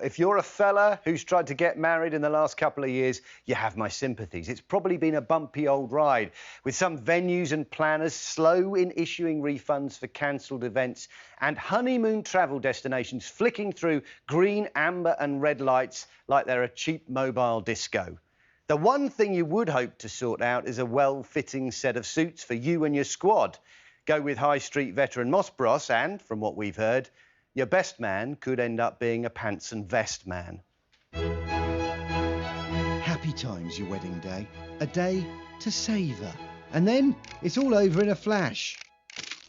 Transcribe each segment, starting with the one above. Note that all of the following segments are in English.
If you're a fella who's tried to get married in the last couple of years, you have my sympathies. It's probably been a bumpy old ride, with some venues and planners slow in issuing refunds for cancelled events and honeymoon travel destinations flicking through green, amber and red lights like they're a cheap mobile disco. The one thing you would hope to sort out is a well-fitting set of suits for you and your squad. Go with High Street veteran Moss Bros and, from what we've heard, your best man could end up being a pants and vest man. Happy times, your wedding day. A day to savour. And then it's all over in a flash.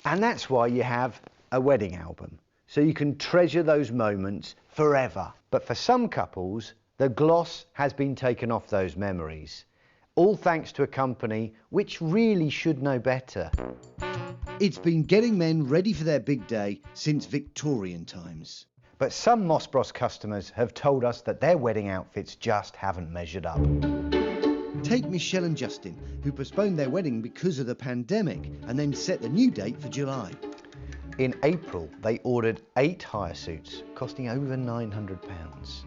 And that's why you have a wedding album, so you can treasure those moments forever. But for some couples, the gloss has been taken off those memories, all thanks to a company which really should know better. It's been getting men ready for their big day since Victorian times. But some Moss Bros customers have told us that their wedding outfits just haven't measured up. Take Michelle and Justin, who postponed their wedding because of the pandemic and then set the new date for July. In April, they ordered 8 hire suits, costing over £900.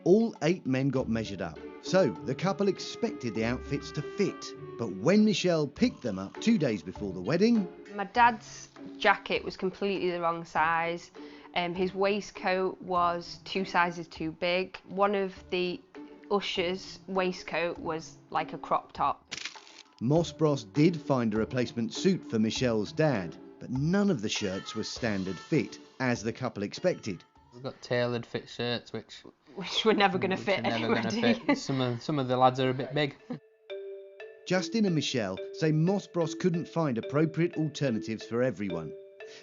All 8 men got measured up, so the couple expected the outfits to fit. But when Michelle picked them up 2 days before the wedding... My dad's jacket was completely the wrong size. His waistcoat was 2 sizes too big. One of the ushers' waistcoat was like a crop top. Moss Bros did find a replacement suit for Michelle's dad, but none of the shirts were standard fit, as the couple expected. We've got tailored fit shirts, which were never going to fit anybody. Some of the lads are a bit big. Justin and Michelle say Moss Bros couldn't find appropriate alternatives for everyone.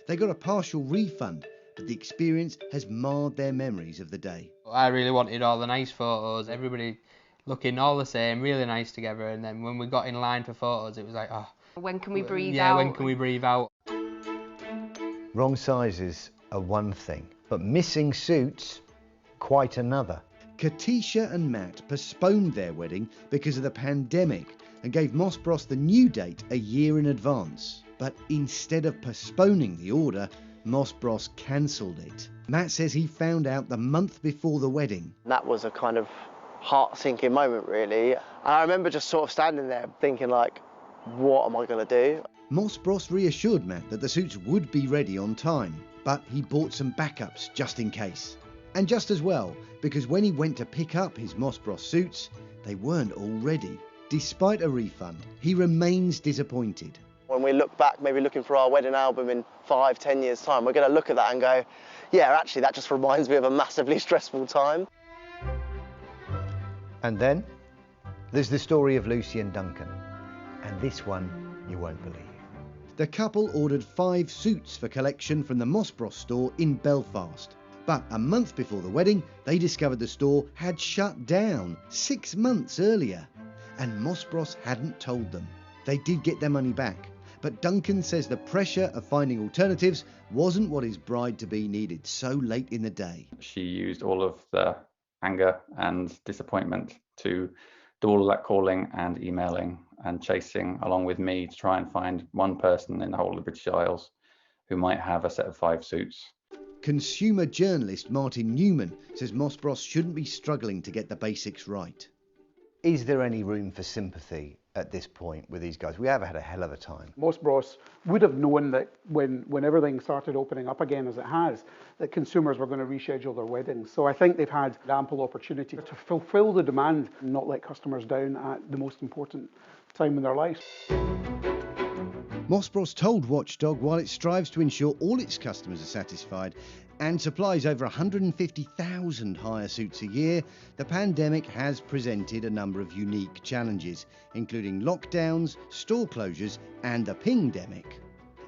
They got a partial refund, but the experience has marred their memories of the day. I really wanted all the nice photos, everybody looking all the same, really nice together, and then when we got in line for photos, it was like, oh... When can we breathe out? Yeah, when can we breathe out? Wrong sizes are one thing, but missing suits, quite another. Katisha and Matt postponed their wedding because of the pandemic and gave Moss Bros the new date a year in advance. But instead of postponing the order, Moss Bros cancelled it. Matt says he found out the month before the wedding. That was a kind of heart-sinking moment, really. And I remember just sort of standing there thinking, like, what am I going to do? Moss Bros reassured Matt that the suits would be ready on time, but he bought some backups just in case. And just as well, because when he went to pick up his Moss Bros suits, they weren't all ready. Despite a refund, he remains disappointed. When we look back, maybe looking for our wedding album in 5-10 years' time, we're going to look at that and go, yeah, actually, that just reminds me of a massively stressful time. And then there's the story of Lucy and Duncan. And this one you won't believe. The couple ordered 5 suits for collection from the Moss Bros store in Belfast. But a month before the wedding, they discovered the store had shut down 6 months earlier. And Moss Bros hadn't told them. They did get their money back. But Duncan says the pressure of finding alternatives wasn't what his bride-to-be needed so late in the day. She used all of the anger and disappointment to do all of that calling and emailing and chasing along with me to try and find one person in the whole of the British Isles who might have a set of 5 suits. Consumer journalist Martin Newman says Moss Bros shouldn't be struggling to get the basics right. Is there any room for sympathy at this point with these guys? We have had a hell of a time. Moss Bros would have known that when everything started opening up again, as it has, that consumers were going to reschedule their weddings. So I think they've had ample opportunity to fulfil the demand and not let customers down at the most important time in their lives. Moss Bros told Watchdog while it strives to ensure all its customers are satisfied and supplies over 150,000 hire suits a year, the pandemic has presented a number of unique challenges, including lockdowns, store closures and the pingdemic.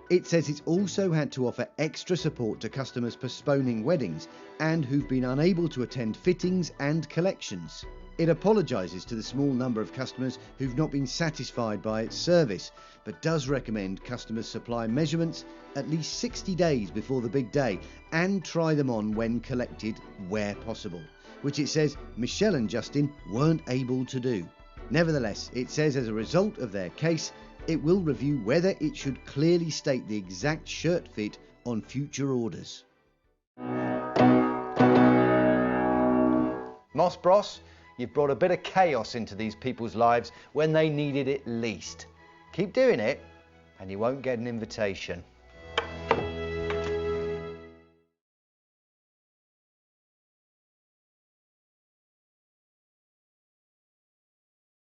It says it's also had to offer extra support to customers postponing weddings and who've been unable to attend fittings and collections. It apologises to the small number of customers who've not been satisfied by its service, but does recommend customers supply measurements at least 60 days before the big day and try them on when collected where possible, which it says Michelle and Justin weren't able to do. Nevertheless, it says as a result of their case, it will review whether it should clearly state the exact shirt fit on future orders. Moss Bros, you've brought a bit of chaos into these people's lives when they needed it least. Keep doing it and you won't get an invitation.